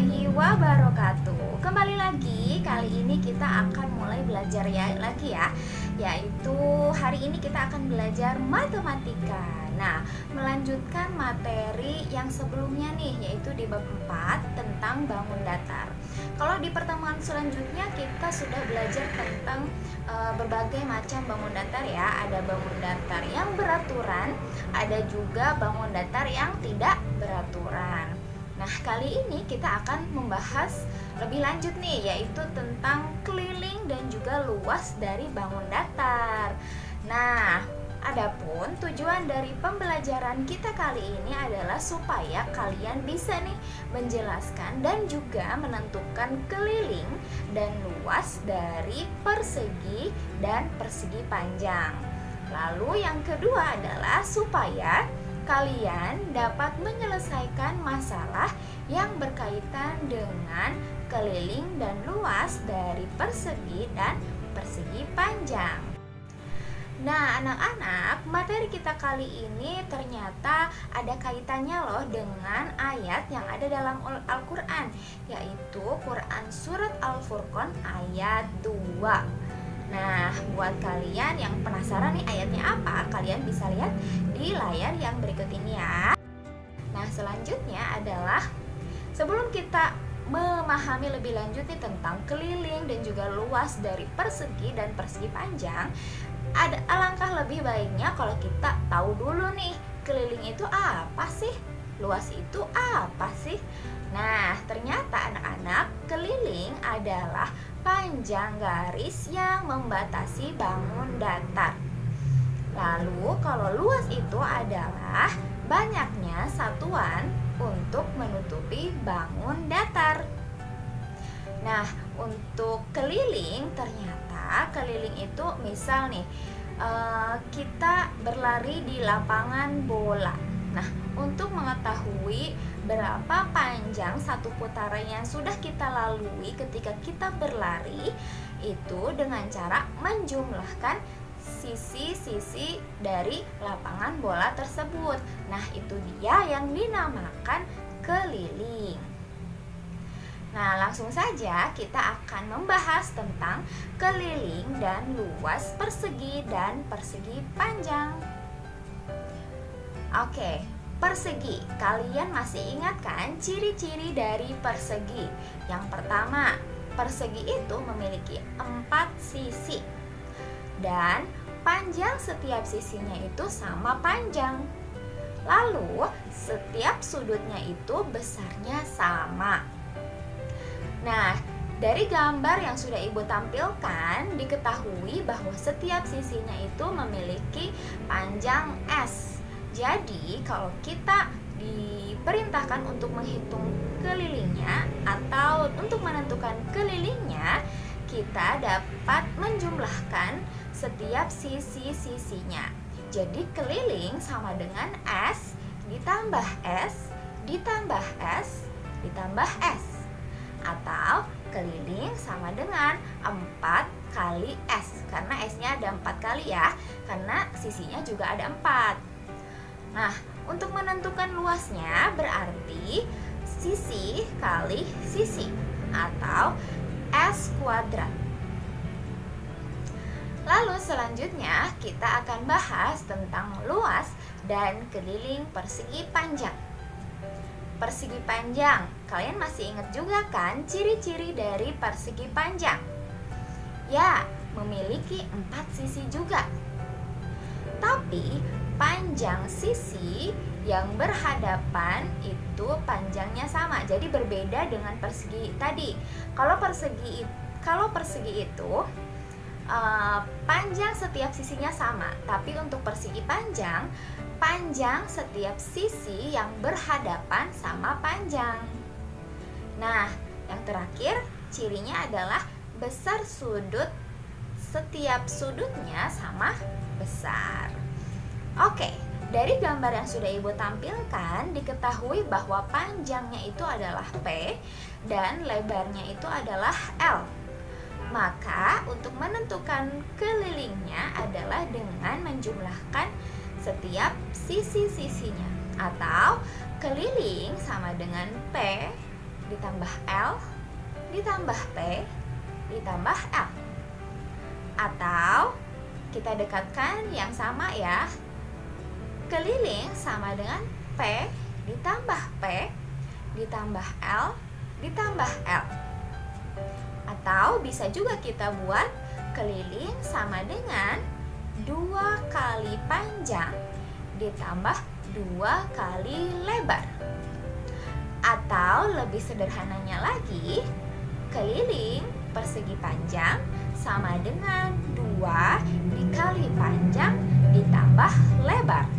warahmatullahi wabarakatuh. Kembali lagi, kali ini kita akan mulai belajar lagi ya. Yaitu hari ini kita akan belajar matematika. Nah, melanjutkan materi yang sebelumnya nih, yaitu di bab 4 tentang bangun datar. Kalau di pertemuan selanjutnya kita sudah belajar tentang berbagai macam bangun datar ya. Ada bangun datar yang beraturan, ada juga bangun datar yang tidak beraturan. Nah, kali ini kita akan membahas lebih lanjut nih, yaitu tentang keliling dan juga luas dari bangun datar. Nah, adapun tujuan dari pembelajaran kita kali ini adalah supaya kalian bisa nih menjelaskan dan juga menentukan keliling dan luas dari persegi dan persegi panjang. Lalu yang kedua adalah supaya kalian dapat menyelesaikan masalah yang berkaitan dengan keliling dan luas dari persegi dan persegi panjang. Nah, anak-anak, materi kita kali ini ternyata ada kaitannya loh dengan ayat yang ada dalam Al-Quran, yaitu Quran Surat Al-Furqan ayat 2. Nah, buat kalian yang penasaran nih ayatnya apa, kalian bisa lihat di layar yang berikut ini ya. Nah, selanjutnya adalah sebelum kita memahami lebih lanjut nih tentang keliling dan juga luas dari persegi dan persegi panjang, ada alangkah lebih baiknya kalau kita tahu dulu nih, keliling itu apa sih? Luas itu apa sih? Nah, ternyata anak-anak, keliling adalah panjang garis yang membatasi bangun datar. Lalu kalau luas itu adalah banyaknya satuan untuk menutupi bangun datar. Nah, untuk keliling, ternyata keliling itu misal nih, kita berlari di lapangan bola. Nah, untuk mengetahui berapa panjang satu putaran yang sudah kita lalui ketika kita berlari, itu dengan cara menjumlahkan sisi-sisi dari lapangan bola tersebut. Nah, itu dia yang dinamakan keliling. Nah, langsung saja kita akan membahas tentang keliling dan luas persegi dan persegi panjang. Oke, persegi. Kalian masih ingat kan ciri-ciri dari persegi? Yang pertama, persegi itu memiliki 4 sisi. Dan panjang setiap sisinya itu sama panjang. Lalu, setiap sudutnya itu besarnya sama. Nah, dari gambar yang sudah Ibu tampilkan, diketahui bahwa setiap sisinya itu memiliki panjang S. Jadi, kalau kita diperintahkan untuk menghitung kelilingnya atau untuk menentukan kelilingnya, kita dapat menjumlahkan setiap sisi-sisinya. Jadi, keliling sama dengan S ditambah S ditambah S ditambah S. Atau keliling sama dengan 4 kali S, karena S-nya ada 4 kali ya, karena sisinya juga ada 4. Nah, untuk menentukan luasnya berarti sisi kali sisi atau S kuadrat. Lalu selanjutnya kita akan bahas tentang luas dan keliling persegi panjang. Persegi panjang, kalian masih ingat juga kan ciri-ciri dari persegi panjang? Ya, memiliki 4 sisi juga. Tapi panjang sisi yang berhadapan itu panjangnya sama, jadi berbeda dengan persegi tadi. Kalau persegi itu panjang setiap sisinya sama, tapi untuk persegi panjang, panjang setiap sisi yang berhadapan sama panjang. Nah, yang terakhir cirinya adalah besar sudut, setiap sudutnya sama besar. Oke, dari gambar yang sudah Ibu tampilkan, diketahui bahwa panjangnya itu adalah P dan lebarnya itu adalah L. Maka untuk menentukan kelilingnya adalah dengan menjumlahkan setiap sisi-sisinya, atau keliling sama dengan P ditambah L, ditambah P, ditambah L. Atau kita dekatkan yang sama ya. Keliling sama dengan P ditambah P ditambah L ditambah L. Atau bisa juga kita buat keliling sama dengan 2 kali panjang ditambah 2 kali lebar. Atau lebih sederhananya lagi, keliling persegi panjang sama dengan 2 dikali panjang ditambah lebar.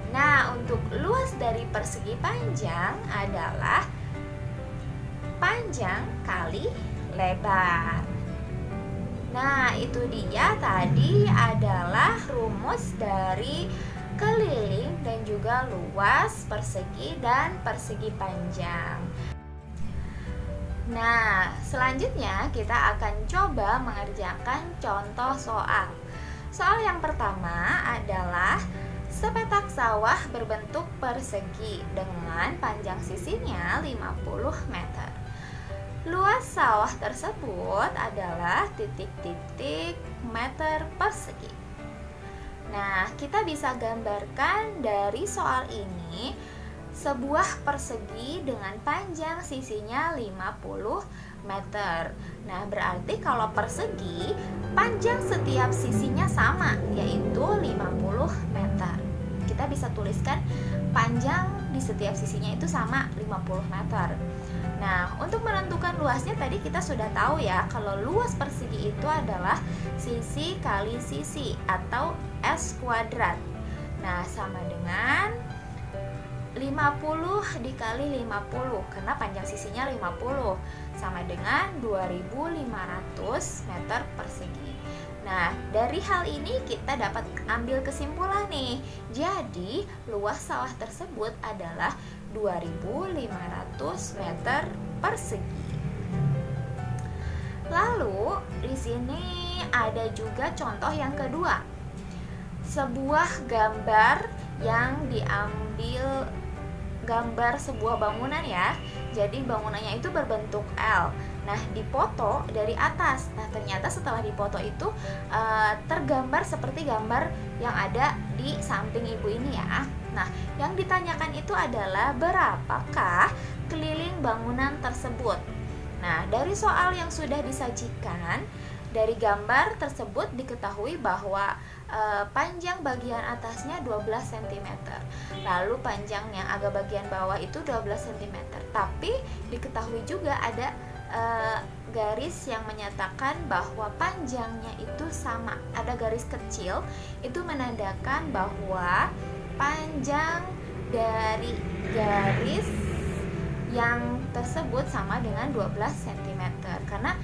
Nah, untuk luas dari persegi panjang adalah panjang kali lebar. Nah, itu dia tadi adalah rumus dari keliling dan juga luas persegi dan persegi panjang. Nah, selanjutnya kita akan coba mengerjakan contoh soal. Soal yang pertama adalah sepetak sawah berbentuk persegi dengan panjang sisinya 50 meter. Luas sawah tersebut adalah titik-titik meter persegi. Nah, kita bisa gambarkan dari soal ini sebuah persegi dengan panjang sisinya 50 meter. Nah, berarti kalau persegi, panjang setiap sisinya sama, yaitu 50 meter. Kita bisa tuliskan panjang di setiap sisinya itu sama 50 meter. Nah, untuk menentukan luasnya tadi kita sudah tahu ya, kalau luas persegi itu adalah sisi kali sisi atau S kuadrat. Nah, sama dengan 50 dikali 50 karena panjang sisinya 50 sama dengan 2500 meter persegi. Nah, dari hal ini kita dapat ambil kesimpulan nih. Jadi, luas sawah tersebut adalah 2500 meter persegi. Lalu, di sini ada juga contoh yang kedua. Sebuah gambar yang diambil gambar sebuah bangunan ya. Jadi bangunannya itu berbentuk L. Nah, dipoto dari atas. Nah, ternyata setelah dipoto itu tergambar seperti gambar yang ada di samping ibu ini ya. Nah, yang ditanyakan itu adalah berapakah keliling bangunan tersebut. Nah, dari soal yang sudah disajikan, dari gambar tersebut diketahui bahwa panjang bagian atasnya 12 cm. Lalu panjang yang agak bagian bawah itu 12 cm. Tapi diketahui juga ada garis yang menyatakan bahwa panjangnya itu sama. Ada garis kecil, itu menandakan bahwa panjang dari garis yang tersebut sama dengan 12 cm. Karena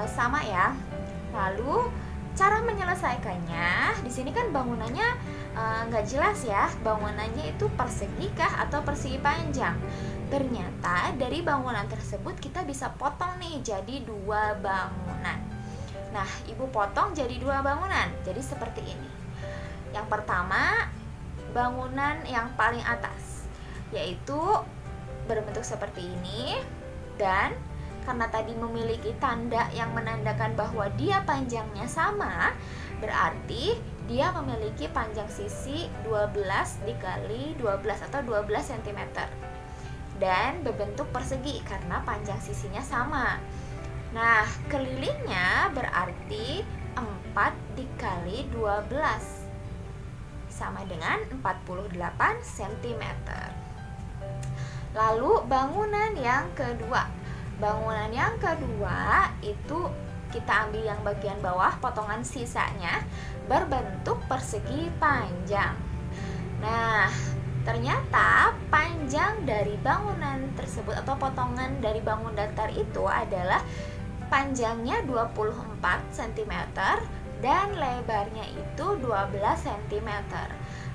sama ya. Lalu cara menyelesaikannya, di sini kan bangunannya nggak jelas ya, bangunannya itu persegi kah atau persegi panjang. Ternyata dari bangunan tersebut kita bisa potong nih jadi 2 bangunan. Nah, ibu potong jadi 2 bangunan, jadi seperti ini. Yang pertama, bangunan yang paling atas, yaitu berbentuk seperti ini, dan karena tadi memiliki tanda yang menandakan bahwa dia panjangnya sama, berarti dia memiliki panjang sisi 12 dikali 12 atau 12 cm. Dan berbentuk persegi karena panjang sisinya sama. Nah, kelilingnya berarti 4 dikali 12 sama dengan 48 cm. Lalu bangunan yang kedua. Bangunan yang kedua itu kita ambil yang bagian bawah, potongan sisanya berbentuk persegi panjang. Nah, ternyata panjang dari bangunan tersebut atau potongan dari bangun datar itu adalah panjangnya 24 cm dan lebarnya itu 12 cm.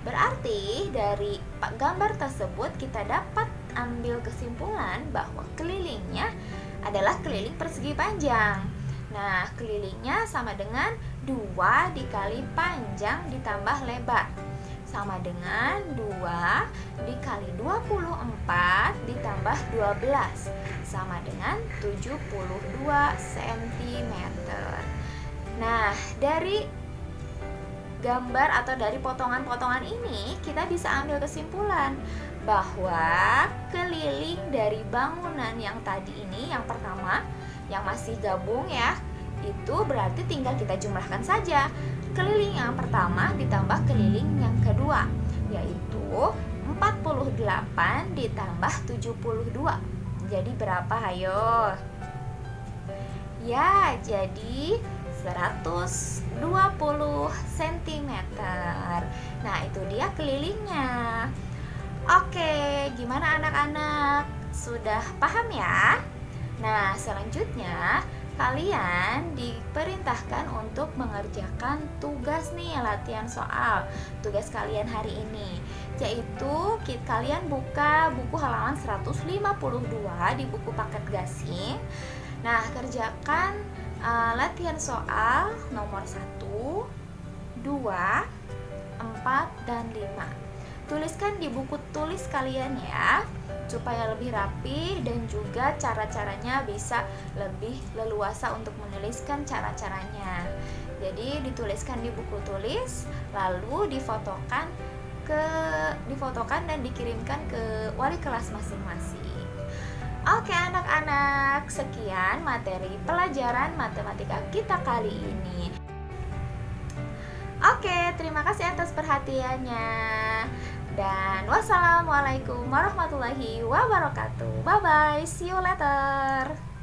Berarti dari gambar tersebut kita dapat ambil kesimpulan bahwa kelilingnya adalah keliling persegi panjang. Nah, kelilingnya sama dengan 2 dikali panjang ditambah lebar. sama dengan 2 dikali 24 ditambah 12 sama dengan 72 cm. Nah, dari gambar atau dari potongan-potongan ini kita bisa ambil kesimpulan bahwa keliling dari bangunan yang tadi ini, yang pertama yang masih gabung ya, itu berarti tinggal kita jumlahkan saja keliling yang pertama ditambah keliling yang kedua, yaitu 48 ditambah 72. Jadi berapa hayo? Ya, jadi 120 cm. Nah, itu dia kelilingnya. Oke, gimana anak-anak? Sudah paham ya? Nah, selanjutnya kalian diperintahkan untuk mengerjakan tugas nih, latihan soal. Tugas kalian hari ini yaitu kalian buka buku halaman 152 di buku paket gasing. Nah, kerjakan latihan soal nomor 1, 2, 4, dan 5. Tuliskan di buku tulis kalian ya, supaya lebih rapi dan juga cara-caranya bisa lebih leluasa untuk menuliskan cara-caranya. Jadi dituliskan di buku tulis, lalu difotokan dan dikirimkan ke wali kelas masing-masing. Oke anak-anak, sekian materi pelajaran matematika kita kali ini. Oke, terima kasih atas perhatiannya. Dan wassalamualaikum warahmatullahi wabarakatuh. Bye bye, see you later.